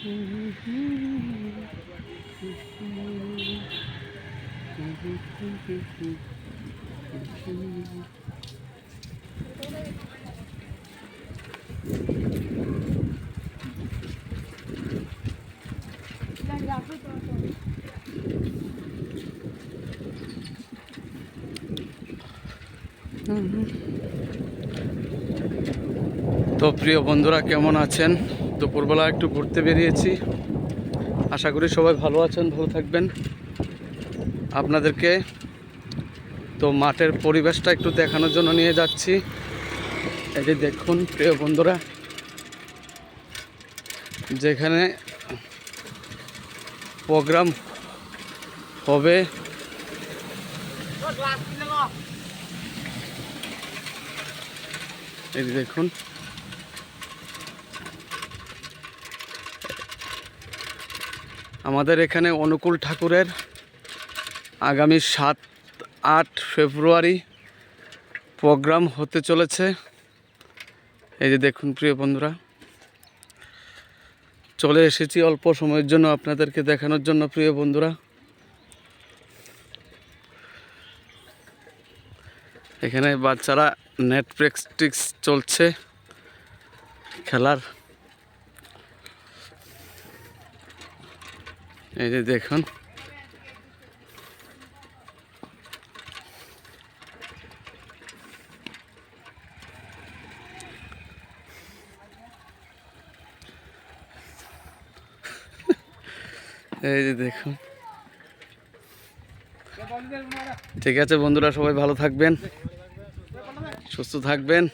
তো প্রিয় বন্ধুরা, কেমন আছেন? দুপুরবেলা একটু ঘুরতে বেরিয়েছি। আশা করি সবাই ভালো আছেন, ভালো থাকবেন। আপনাদেরকে তো মাঠের পরিবেশটা একটু দেখানোর জন্য নিয়ে যাচ্ছি। এই যে দেখুন প্রিয় বন্ধুরা, যেখানে প্রোগ্রাম হবে এই যে দেখুন, আমাদের এখানে অনুকূল ঠাকুরের আগামী 7-8 ফেব্রুয়ারি প্রোগ্রাম হতে চলেছে। এই যে দেখুন প্রিয় বন্ধুরা, চলে এসেছি অল্প সময়ের জন্য আপনাদেরকে দেখানোর জন্য। প্রিয় বন্ধুরা, এখানে বাচ্চারা নেট প্র্যাকটিস চলছে খেলার। এই যে দেখুন, এই যে দেখুন। ঠিক আছে বন্ধুরা, সবাই ভালো থাকবেন, সুস্থ থাকবেন।